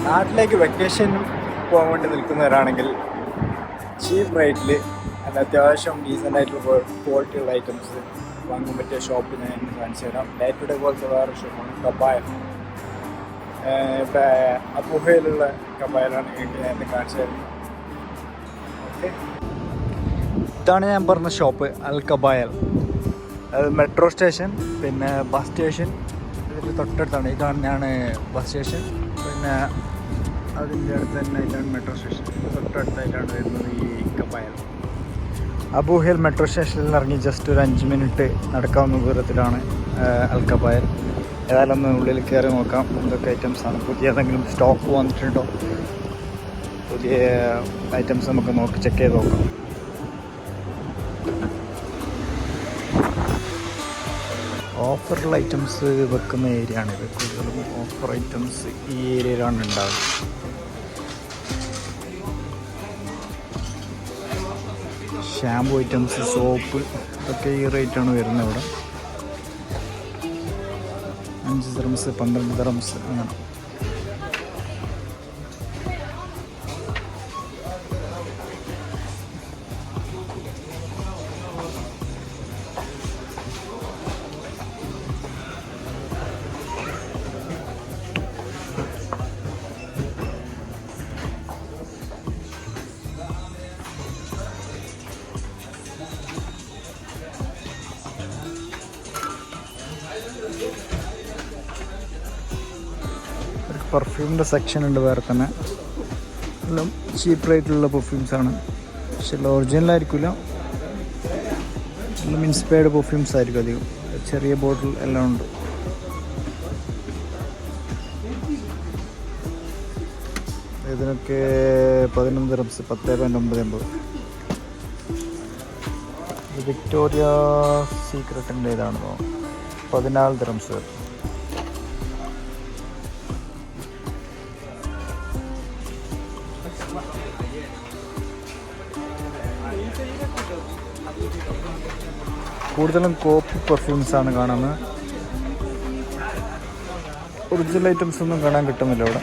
നാട്ടിലേക്ക് വെക്കേഷൻ പോകാൻ വേണ്ടി നിൽക്കുന്നവരാണെങ്കിൽ ചീപ്പ് റേറ്റിൽ നല്ല അത്യാവശ്യം ഡീസൻ്റ് ആയിട്ടുള്ള ക്വാളിറ്റിയുള്ള ഐറ്റംസ് വാങ്ങാൻ പറ്റിയ ഷോപ്പ് ഞാൻ കാണിച്ചു തരാം. ഡേ ടു ഡേ പോലത്തെ വേറെ ഷോപ്പാണ് കബായ. ഇവിടെ അബുഹയിലുള്ള കബായലാണ് ഞാൻ കാണിച്ചു തരുന്നത്. ഓക്കെ, ഇതാണ് ഞാൻ പറഞ്ഞ ഷോപ്പ് അൽ കബായൽ. അത് മെട്രോ സ്റ്റേഷൻ, പിന്നെ ബസ് സ്റ്റേഷൻ ഇതിൽ തൊട്ടടുത്താണ്. ഇതാണ് ബസ് സ്റ്റേഷൻ, പിന്നെ അതിൻ്റെ അടുത്ത് തന്നെ ഇതാണ് മെട്രോ സ്റ്റേഷൻ. തൊട്ടടുത്തായിട്ടാണ് വരുന്നത് ഈ കബായൽ. അബുഹയിൽ മെട്രോ സ്റ്റേഷനിൽ ഇറങ്ങി ജസ്റ്റ് ഒരു 5 മിനിറ്റ് നടക്കാവുന്ന ദൂരത്തിലാണ് അൽ കബായൽ. ഏതായാലും ഒന്ന് ഉള്ളിൽ കയറി നോക്കാം എന്തൊക്കെ ഐറ്റംസാണ്, പുതിയ ഏതെങ്കിലും സ്റ്റോക്ക് വന്നിട്ടുണ്ടോ, പുതിയ ഐറ്റംസ് നമുക്ക് ചെക്ക് ചെയ്ത് നോക്കാം. ഓഫറുള്ള ഐറ്റംസ് വെക്കുന്ന ഏരിയ ആണിത്. കൂടുതലും ഓഫർ ഐറ്റംസ് ഈ ഏരിയയിലാണ് ഉണ്ടാവുക. ഷാമ്പു ഐറ്റംസ്, സോപ്പ്, ഇതൊക്കെ ഈ റേറ്റാണ് വരുന്നത് ഇവിടെ. 5 ദിർഹംസ്, 12 ദിർഹംസ് അങ്ങനെ. പെർഫ്യൂമിൻ്റെ സെക്ഷൻ ഉണ്ട് വേറെ തന്നെ. എല്ലാം ചീപ്പ് റേറ്റിലുള്ള പെർഫ്യൂംസാണ്, പക്ഷെ ഒറിജിനൽ ആയിരിക്കില്ല. എല്ലാം ഇൻസ്പയർഡ് പെർഫ്യൂംസ് ആയിരിക്കും അധികം. ചെറിയ ബോട്ടിൽ എല്ലാം ഉണ്ട്. ഇതിനൊക്കെ 11 ദിർഹംസ്, 10.99. വിക്ടോറിയ സീക്രട്ടിൻ്റെ ഇതാണെന്നോ, 14 ദിർഹംസ് വരും. കൂടുതലും കോപ്പി പെർഫ്യൂംസാണ് കാണുന്നത്. ഒറിജിനൽ ഐറ്റംസ് ഒന്നും കാണാൻ കിട്ടുന്നില്ല ഇവിടെ.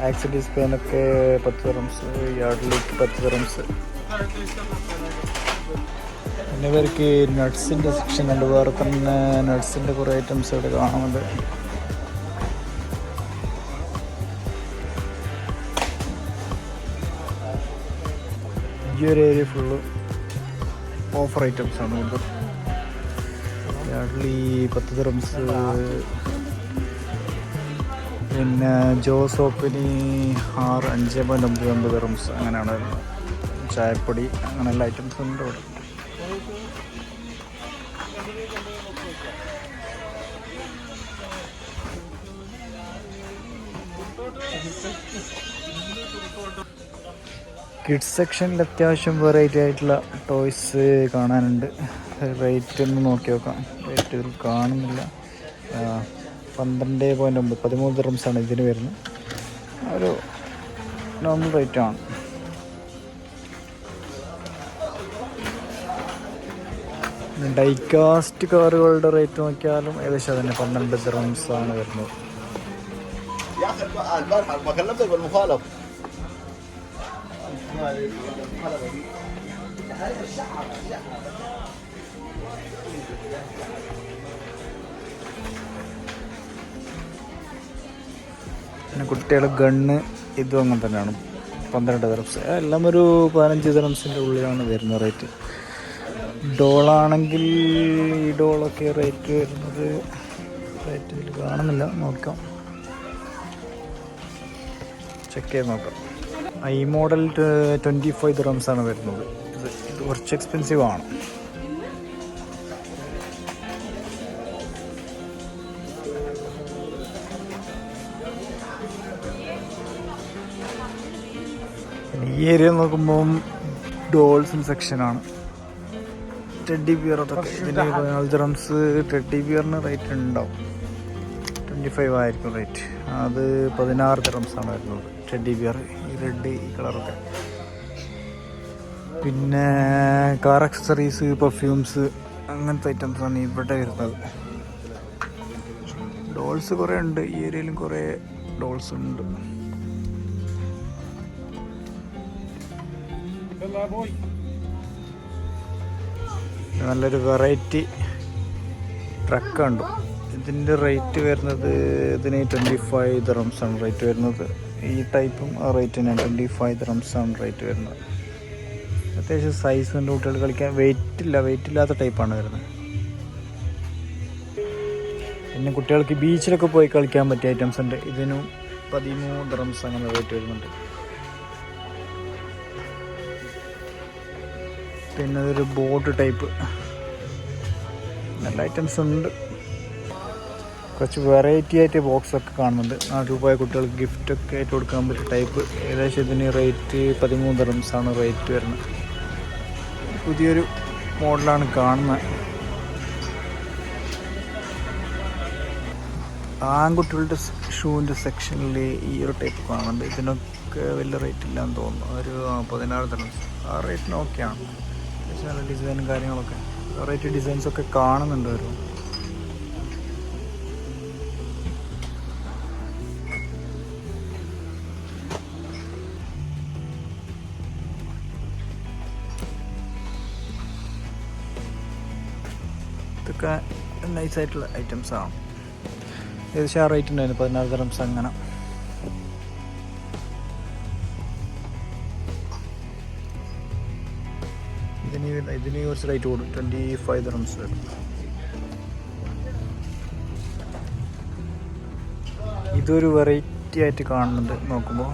ആക്സിഡീസ് പെയിനൊക്കെ 10 ദിർഹംസ്, യാർഡ്ലിക്ക് 10 ദിർഹംസ്. പിന്നെ ഇവർക്ക് നട്ട്സിൻ്റെ സെക്ഷൻ ഉണ്ട്, വേറെ തന്നെ നട്ട്സിൻ്റെ കുറേ ഐറ്റംസ് ഇവിടെ കാണുന്നുണ്ട്. ഈ ഒരു ഏരിയ ഫുള്ള് ഓഫർ ഐറ്റംസാണ്. Yardley 10 dirhams. പിന്നെ ജോ സോപ്പിന് 5.99 ദിർഹംസ് അങ്ങനെയാണ് വരുന്നത്. ചായപ്പൊടി അങ്ങനെ എല്ലാ ഐറ്റംസും ഉണ്ട് ഇവിടെ. കിഡ്സ് സെക്ഷനിൽ അത്യാവശ്യം വെറൈറ്റി ആയിട്ടുള്ള ടോയ്സ് കാണാനുണ്ട്. റേറ്റ് ഒന്ന് നോക്കി നോക്കാം. റേറ്റ് ഇതിൽ കാണുന്നില്ല. 12.9, 13 ദിർഹംസാണ് ഇതിന് വരുന്നത്. ഒരു നോർമൽ റേറ്റാണ്. ഡൈകാസ്റ്റ് കാറുകളുടെ റേറ്റ് നോക്കിയാലും ഏകദേശം അതിന് 12 ദിർഹംസാണ് വരുന്നത്. പിന്നെ കുട്ടികൾ ഗണ്ണ്, ഇതും അങ്ങനെ തന്നെയാണ്. 12 ദിർഹംസ്. എല്ലാം ഒരു 15 ദിർഹംസിൻ്റെ ഉള്ളിലാണ് വരുന്ന റേറ്റ്. ഡോളാണെങ്കിൽ ഈ ഡോളൊക്കെ റേറ്റ് വരുന്നത്, റേറ്റ് ഇതിൽ കാണുന്നില്ല, നോക്കാം, ചെക്ക് ചെയ്ത് നോക്കാം. ഈ മോഡൽ 25 ദിർഹംസാണ് വരുന്നത്. ഇത് കുറച്ച് എക്സ്പെൻസീവ് ആണ്. ഈ ഏരിയ നോക്കുമ്പം ഡോൾസിൻ്റെ സെക്ഷനാണ്. ടെഡ്ഡി ബിയർ അതൊക്കെ ഇതിന് 14 ദിർഹംസ്. ടെഡ്ഡി ബിയറിന് റേറ്റ് ഉണ്ടാവും, 25 ആയിരിക്കും റേറ്റ്. അത് 16 ദിർഹംസാണ് വരുന്നത് ടെഡ്ഡി ബിയർ. ഈ റെഡ്, ഈ കളറൊക്കെ പിന്നെ കാർ അക്സസറീസ്, പെർഫ്യൂംസ്, അങ്ങനത്തെ ഐറ്റംസാണ് ഇവിടെ വരുന്നത്. ഡോൾസ് കുറേ ഉണ്ട്, ഈ ഏരിയയിലും കുറേ ഡോൾസ് ഉണ്ട്. നല്ലൊരു വെറൈറ്റി ട്രക്ക് ഉണ്ട്. ഇതിൻ്റെ റേറ്റ് വരുന്നത്, ഇതിന് 25 ദിർഹംസാണ് റേറ്റ് വരുന്നത്. ഈ ടൈപ്പും ആ റേറ്റിന് 25 ദിർഹംസാണ് റേറ്റ് വരുന്നത്. അത്യാവശ്യം സൈസ് ഉണ്ട്, കുട്ടികൾ കളിക്കാൻ. വെയിറ്റില്ലാത്ത ടൈപ്പാണ് വരുന്നത്. പിന്നെ കുട്ടികൾക്ക് ബീച്ചിലൊക്കെ പോയി കളിക്കാൻ പറ്റിയ ഐറ്റംസ് ഉണ്ട്. ഇതിനും 13 ദിർഹംസ് അങ്ങനെ റേറ്റ് വരുന്നുണ്ട്. പിന്നെ അതൊരു ബോട്ട് ടൈപ്പ്, നല്ല ഐറ്റംസ് ഉണ്ട്. കുറച്ച് വെറൈറ്റി ആയിട്ട് ബോക്സൊക്കെ കാണുന്നുണ്ട്. നാട്ടിൽ പോയ കുട്ടികൾക്ക് ഗിഫ്റ്റൊക്കെ ആയിട്ട് കൊടുക്കാൻ പറ്റിയ ടൈപ്പ്. ഏകദേശം ഇതിന് റേറ്റ് 13 ദിർഹംസാണ് റേറ്റ് വരുന്നത്. പുതിയൊരു മോഡലാണ് കാണുന്നത്. ആൺകുട്ടികളുടെ ഷൂവിൻ്റെ സെക്ഷനിൽ ഈ ഒരു ടൈപ്പ് കാണുന്നുണ്ട്. ഇതിനൊക്കെ വലിയ റേറ്റ് ഇല്ലാന്ന് തോന്നുന്നു. ഒരു 16 ദിർഹംസ് ആ റേറ്റിന് ഓക്കെയാണ്. നല്ല ഡിസൈനും കാര്യങ്ങളൊക്കെ, വെറൈറ്റി ഡിസൈൻസൊക്കെ കാണുന്നുണ്ട്. ഒരു ഇതൊക്കെ നൈസായിട്ടുള്ള ഐറ്റംസാണ്. ഏകദേശം ആ റേറ്റ് ഉണ്ടായിരുന്നു, 16 ദിർഹംസ് അങ്ങനെ. ഇതിന് കുറച്ച് റേറ്റ് കൂടും, 25 ദിർഹംസ് വരും. ഇതൊരു വെറൈറ്റി ആയിട്ട് കാണുന്നുണ്ട് നോക്കുമ്പോൾ.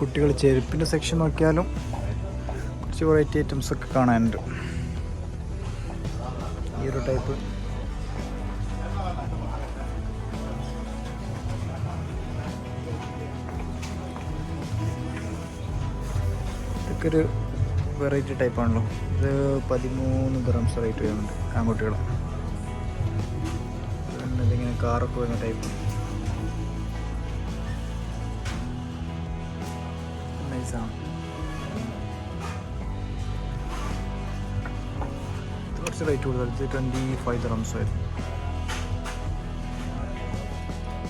കുട്ടികൾ ചെരുപ്പിൻ്റെ സെക്ഷൻ നോക്കിയാലും കുറച്ച് വെറൈറ്റി ഐറ്റംസ് ഒക്കെ കാണാനുണ്ട്. ഈ ഒരു ടൈപ്പ് ഇതൊക്കെ ഒരു വെറൈറ്റി ടൈപ്പാണല്ലോ. ഇത് 13 ദിർഹംസ് റേറ്റ് വരുന്നുണ്ട് ആൺകുട്ടികൾ. പിന്നെ ഇതിങ്ങനെ കാറൊക്കെ വരുന്ന ടൈപ്പ് നൈസാണ്. കുറച്ച് റേറ്റ് കൂടുതൽ, 25 ദിർഹംസ് വരും.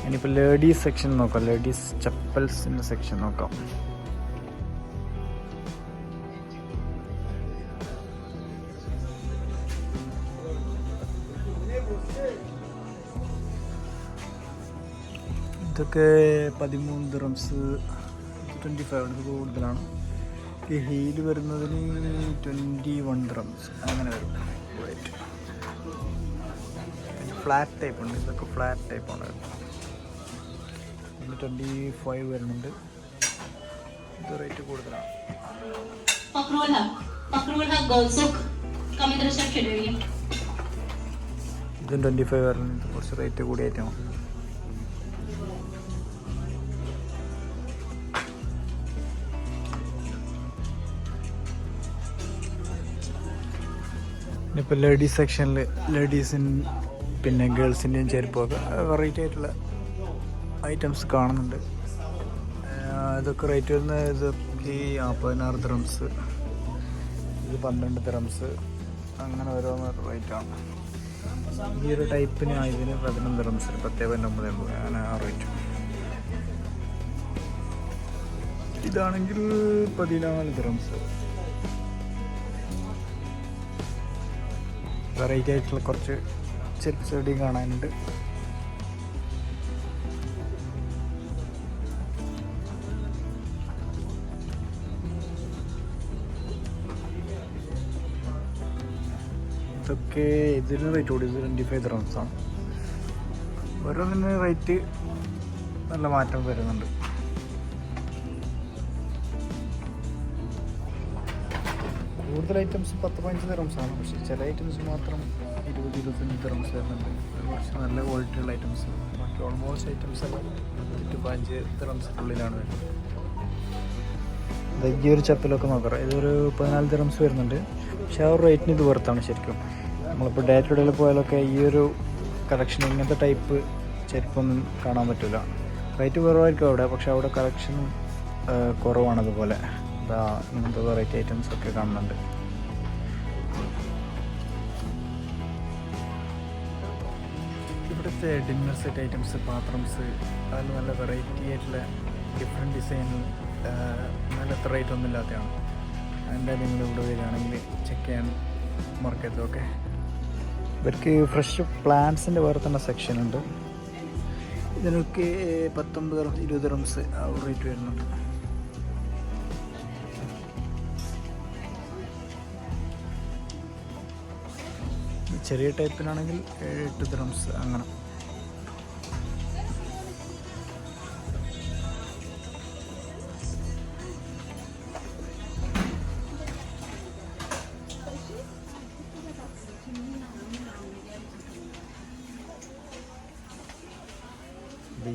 ഇനിയിപ്പോൾ ലേഡീസ് സെക്ഷൻ നോക്കാം. ലേഡീസ് ചപ്പൽസിൻ്റെ സെക്ഷൻ നോക്കാം. ഇതൊക്കെ 13 ദിർഹംസ്, 25 ഇത് കൂടുതലാണ്. ഈ ഹീല് വരുന്നതിന് 21 ദിർഹംസ് അങ്ങനെ വരും റേറ്റ്. ഫ്ലാറ്റ് ടൈപ്പ് ഉണ്ട്, ഇതൊക്കെ ഫ്ലാറ്റ് ടൈപ്പാണ്. 25 വരുന്നുണ്ട്. ഇത് റേറ്റ് കൂടുതലാണ്. ഇതും 25 വരുന്നുണ്ട്. കുറച്ച് റേറ്റ് കൂടിയായിട്ടാണ്. ഇപ്പോൾ ലേഡീസ് സെക്ഷനിൽ പിന്നെ ഗേൾസിൻ്റെയും ചെരുപ്പൊക്കെ വെറൈറ്റി ആയിട്ടുള്ള ഐറ്റംസ് കാണുന്നുണ്ട്. ഇതൊക്കെ റേറ്റ് വരുന്നത് ഇതൊക്കെ 16 ദിർഹംസ്, ഇത് 12 ദിർഹംസ് അങ്ങനെ ഓരോന്ന് റേറ്റാണ്. ഈ ഒരു ടൈപ്പിന് ഇതിന് 11 ദിർഹംസ്, 10.9 അങ്ങനെ ആ റേറ്റ്. ഇതാണെങ്കിൽ 14 ദിർഹംസ്. വെറൈറ്റി ആയിട്ടുള്ള കുറച്ച് ചെരുപ്പ് ചെടിയും കാണാനുണ്ട്. ഇതൊക്കെ ഇതിന് റേറ്റ് കൂടി, ഇത് 25 ദിർഹംസാണ്. ഓരോന്നിന് റേറ്റ് നല്ല മാറ്റം വരുന്നുണ്ട്. കൂടുതൽ ഐറ്റംസ് 10-15 ദിർഹംസാണ്. പക്ഷേ ചില ഐറ്റംസ് മാത്രം 20-25 ദിർഹംസ് വരുന്നുണ്ട്. കുറച്ച് നല്ല ക്വാളിറ്റിയുള്ള ഐറ്റംസ്. ബാക്കി ഓൾമോസ്റ്റ് ഐറ്റംസ് എല്ലാം 10-15 ദിർഹംസിനുള്ളിലാണ് വരുന്നത്. ഈ ഒരു ചപ്പലൊക്കെ നോക്കാം. ഇതൊരു 14 ദിർഹംസ് വരുന്നുണ്ട്. പക്ഷേ ആ ഒരു റേറ്റിന് ഇത് വർത്താണ് ശരിക്കും. നമ്മളിപ്പോൾ ഡേ ടു ഡേയിൽ പോയാലൊക്കെ ഈ ഒരു കളക്ഷൻ ഇങ്ങനത്തെ ടൈപ്പ് ചെരുപ്പൊന്നും കാണാൻ പറ്റില്ല. റേറ്റ് കുറവായിരിക്കും അവിടെ, പക്ഷെ അവിടെ കളക്ഷനും കുറവാണ്. അതുപോലെ ഇങ്ങനത്തെ വെറൈറ്റി ഐറ്റംസ് ഒക്കെ കാണുന്നുണ്ട്. ഇവിടുത്തെ ഡിന്നർ സെറ്റ് ഐറ്റംസ്, പാത്രംസ്, അതിൽ നല്ല വെറൈറ്റി ആയിട്ടുള്ള ഡിഫറെൻറ്റ് ഡിസൈനിൽ നല്ല എത്ര റേറ്റ് ഒന്നും ഇല്ലാത്തതാണ്. എന്തായാലും നിങ്ങൾ ഇവിടെ വരികയാണെങ്കിൽ ചെക്ക് ചെയ്യാൻ മറക്കരുത്. ഓക്കെ, ഇവർക്ക് ഫ്രഷ് പ്ലാന്റ്സിൻ്റെ വേറെ തന്നെ സെക്ഷൻ ഉണ്ട്. ഇതിനൊക്കെ 19-20 ദിർഹംസ് ആ റേറ്റ് വരുന്നുണ്ട്. ചെറിയ ടൈപ്പിനാണെങ്കിൽ 7-8 ദിർഹംസ് അങ്ങനെ.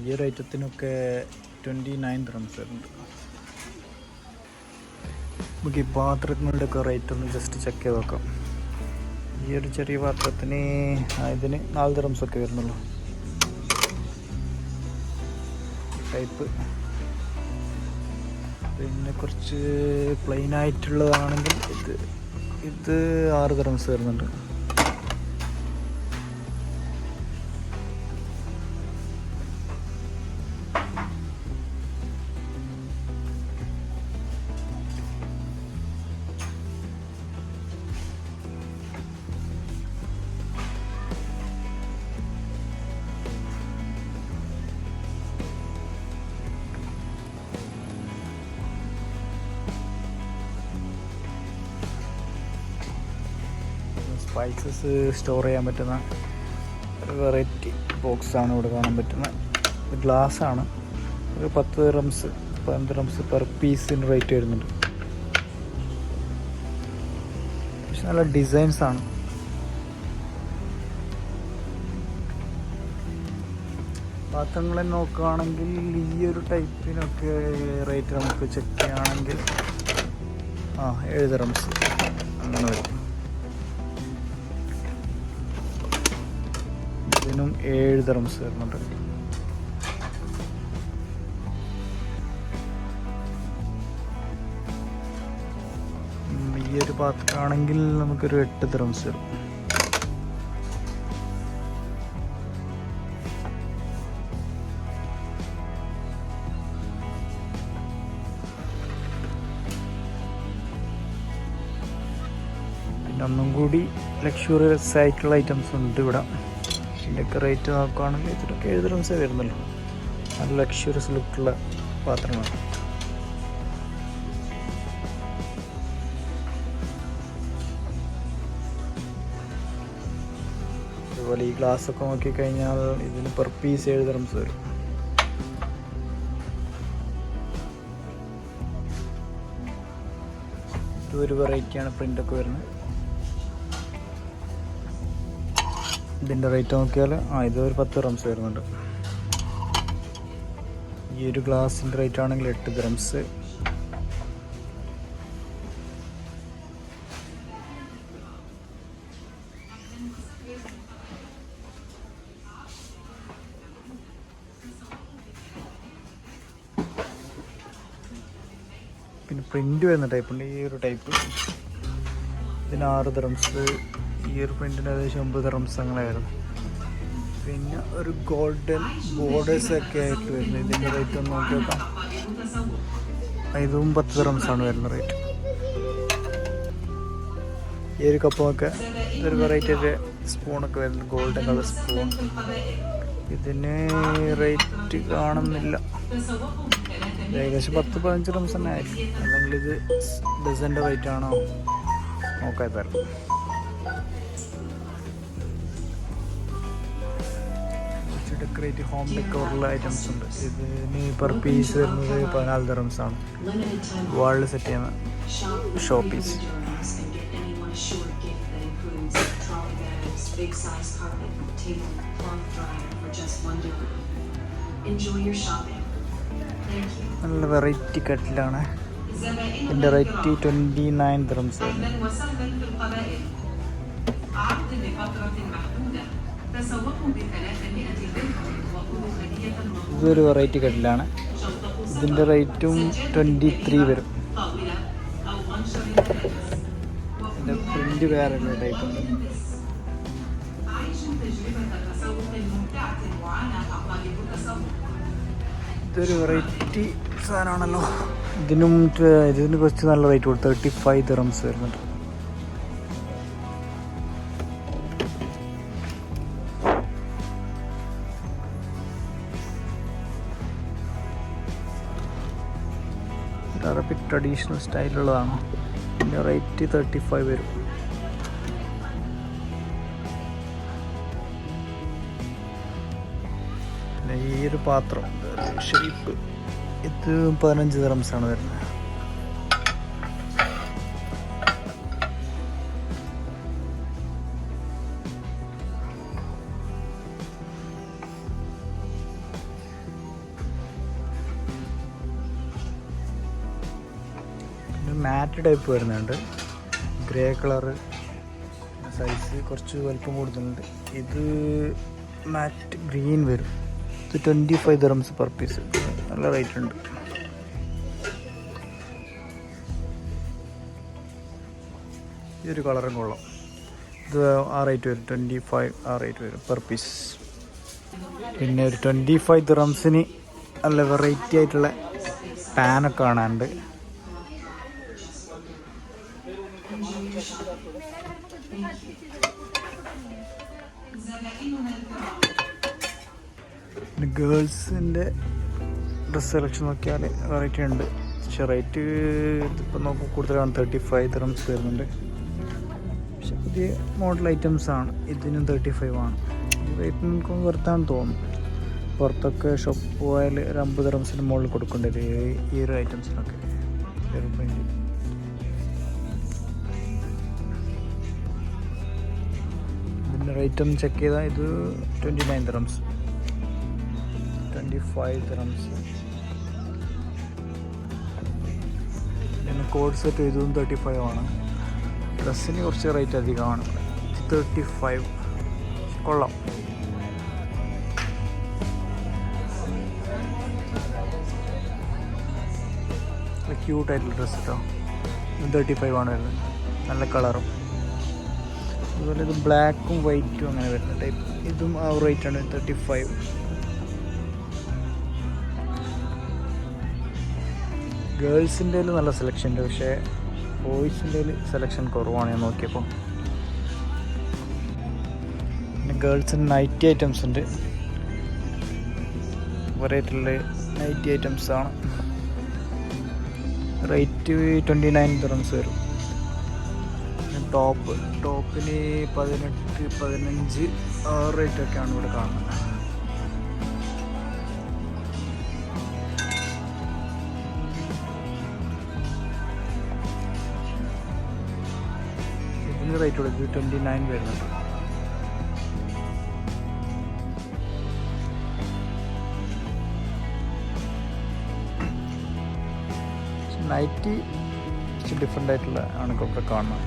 ഈ ഒരു ഐറ്റത്തിനൊക്കെ 29 ദിർഹംസ് വരുന്നുണ്ട്. നമുക്ക് ഈ പാത്രങ്ങളുടെയൊക്കെ റേറ്റ് ഒന്ന് ജസ്റ്റ് ചെക്ക് ചെയ്ത് നോക്കാം. ഈ ഒരു ചെറിയ പാത്രത്തിന് ഇതിന് 4 ദിർഹംസ് ഒക്കെ വരുന്നുള്ളൂ. ടൈപ്പ് പിന്നെ കുറച്ച് പ്ലെയിൻ ആയിട്ടുള്ളതാണെങ്കിൽ ഇത് 6 ദിർഹംസ് വരുന്നുണ്ട്. സ്പൈസസ് സ്റ്റോർ ചെയ്യാൻ പറ്റുന്ന ഒരു വെറൈറ്റി ബോക്സാണ് ഇവിടെ കാണാൻ പറ്റുന്നത്. ഗ്ലാസ്സാണ്. ഒരു 10 ദിർഹംസ് 15 ദിർഹംസ് പെർ പീസിന് റേറ്റ് വരുന്നുണ്ട്. പക്ഷെ നല്ല ഡിസൈൻസാണ്. പാത്രങ്ങളെ നോക്കുകയാണെങ്കിൽ ഈ ഒരു ടൈപ്പിനൊക്കെ റേറ്റ് നമുക്ക് ചെക്ക് ചെയ്യുകയാണെങ്കിൽ 7 ദിർഹംസ് അങ്ങനെ വരും. ഇതിനും 7 ദിർഹംസ് വരുന്നുണ്ട്. ഈ ഒരു പാത്രമാണെങ്കിൽ നമുക്കൊരു 8 ദിർഹംസ് വരും. പിന്നെ ഒന്നും കൂടി ലക്ഷറിയസ് ആയിട്ടുള്ള ഐറ്റംസ് ഉണ്ട് ഇവിടെ. ഇതിൻ്റെയൊക്കെ റേറ്റ് നോക്കുകയാണെങ്കിൽ ഇതിനൊക്കെ 7 ദിർഹംസേ വരുന്നുള്ളൂ. നല്ല ലക്ഷറിയസ് ലുക്കുള്ള പാത്രമാണ്. അതുപോലെ ഈ ഗ്ലാസ്സൊക്കെ നോക്കിക്കഴിഞ്ഞാൽ ഇതിന് പെർ പീസ് 7 ദിർഹംസ് വരും. ഇതൊരു വെറൈറ്റിയാണ് പ്രിൻ്റൊക്കെ വരുന്നത്. ഇതിൻ്റെ റേറ്റ് നോക്കിയാൽ ഇതൊരു 10 ദിർഹംസ് വരുന്നുണ്ട്. ഈ ഒരു ഗ്ലാസിൻ്റെ റേറ്റ് ആണെങ്കിൽ 8 ദിർഹംസ്. പിന്നെ പ്രിൻ്റ് വരുന്ന ടൈപ്പുണ്ട്. ഈ ഒരു ടൈപ്പ് ഇതിന് 6 ദിർഹംസ്. ഈ ഒരു പ്രിൻറ്റിന് ഏകദേശം 9 ദിർഹംസ് അങ്ങനെയായിരുന്നു. പിന്നെ ഒരു ഗോൾഡൻ ബോർഡേഴ്സൊക്കെ ആയിട്ട് വരുന്നത്. ഇതിൻ്റെ റേറ്റ് ഒന്ന് നോക്കി നോക്കാം. ഇതും 10 ദിർഹംസാണ് വരുന്ന റേറ്റ്. ഈ ഒരു കപ്പൊക്കെ ഇതൊരു വെറൈറ്റി ആയിട്ട് സ്പൂണൊക്കെ വരുന്നത്. Golden colour spoon. ഇതിന് റേറ്റ് കാണുന്നില്ല. ഏകദേശം 10-15 ദിർഹംസ് തന്നെ ആയിരിക്കും. അല്ലെങ്കിൽ ഇത് ഡസൻ്റെ റേറ്റ് ആണോ നോക്കാൻ തരാം. ഡെക്കറേറ്റ് ഹോം ഡെക്കോറുള്ള ഐറ്റംസ് ഉണ്ട്. ഇതിന് പെർ പീസ് വരുന്നത് 14 ദിർഹംസാണ്. വാളിൽ സെറ്റ് ചെയ്യുന്ന ഷോ പീസ്. നല്ല വെറൈറ്റി കട്ടിലാണ്. ഇതിൻ്റെ റേറ്റ് 29 ദിർഹംസ്. ഇതൊരു വെറൈറ്റി കട്ടിലാണ്. ഇതിൻ്റെ റേറ്റും 23 വരും. ഇതിൻ്റെ പ്രിൻ്റ് വേറെ ടൈപ്പ് ഉണ്ട്. ഇതൊരു വെറൈറ്റി സാധനമാണല്ലോ. ഇതിന് കുറച്ച് നല്ല റേറ്റ് കൊടുത്തു. 35 ദിർഹംസ് വരുന്നുണ്ട്. അറബിക് ട്രഡീഷണൽ സ്റ്റൈലുള്ളതാണ്. ഇതിൻ്റെ റേറ്റ് 35 വരും. പിന്നെ ഈ ഒരു പാത്രം ഷേപ്പ് ഇത് 15 ദിർഹംസാണ് വരുന്നത്. മാറ്റ് ടൈപ്പ് വരുന്നുണ്ട്. ഗ്രേ കളറ് സൈസ് കുറച്ച് വലിപ്പം കൂടുതലുണ്ട്. ഇത് മാറ്റ് ഗ്രീൻ വരും. ഇത് 25 ദിർഹംസ് പെർ പീസ്. നല്ല റേറ്റ് ഉണ്ട്. ഈ ഒരു കളറും കൊള്ളാം. ഇത് ആ റേറ്റ് വരും. 25 ആ റേറ്റ് വരും പെർ പീസ്. പിന്നെ ഒരു 25 ദിർഹംസിന് നല്ല വെറൈറ്റി ആയിട്ടുള്ള പാനൊക്കെ കാണാനുണ്ട്. ഗേൾസിൻ്റെ ഡ്രസ് സെലക്ഷൻ നോക്കിയാൽ വെറൈറ്റി ഉണ്ട്. പക്ഷെ റേറ്റ് ഇപ്പം നോക്കുമ്പോൾ കൂടുതലാണ്. 35 ദിർഹംസ് വരുന്നുണ്ട്. പക്ഷെ പുതിയ മോഡൽ ഐറ്റംസ് ആണ്. ഇതിനും 35 ആണ്. ഈ റേറ്റ് നമുക്ക് വർത്താന്ന് തോന്നുന്നു. പുറത്തൊക്കെ ഷോപ്പ് പോയാൽ ഒരു 50 ദിർഹംസിന് മുകളിൽ കൊടുക്കേണ്ടത് ഈ ഒരു ഐറ്റംസിനൊക്കെ. ഇതിൻ്റെ റേറ്റും ചെക്ക് ചെയ്താൽ ഇത് 29 ദിർഹംസ്, 25 ദിർഹംസ്. പിന്നെ കോഡ് സെറ്റ് ഇതും 35 ആണ്. ഡ്രസ്സിന് കുറച്ച് റേറ്റ് അധികമാണ്. 35 കൊള്ളാം. ക്യൂട്ടായിട്ടുള്ള ഡ്രസ്സ് കേട്ടോ. 35 ആണ് വരുന്നത്. നല്ല കളറും. അതുപോലെ ഇത് ബ്ലാക്കും വൈറ്റും അങ്ങനെ വരുന്ന ടൈപ്പ്. ഇതും ആ റേറ്റാണ് 35. ഗേൾസിൻ്റെ നല്ല സെലക്ഷൻ ഉണ്ട്. പക്ഷേ ബോയ്സിൻ്റെ സെലക്ഷൻ കുറവാണ് ഞാൻ നോക്കിയപ്പോൾ. പിന്നെ ഗേൾസിന് നൈറ്റി ഐറ്റംസ് ഉണ്ട്. വെറൈറ്റിയുള്ള നൈറ്റി ഐറ്റംസാണ്. റേറ്റ് 29 ദിർഹംസ് വരും. ടോപ്പിന് 18, 15 ആ റേറ്റൊക്കെയാണ് ഇവിടെ കാണുന്നത്. ഇതിന് റേറ്റ് കൊടുത്ത് 29 വരുന്നുണ്ട്. നൈറ്റി ഡിഫറെൻ്റ് ആയിട്ടുള്ള ആണ് ഇവിടെ കാണുന്നത്.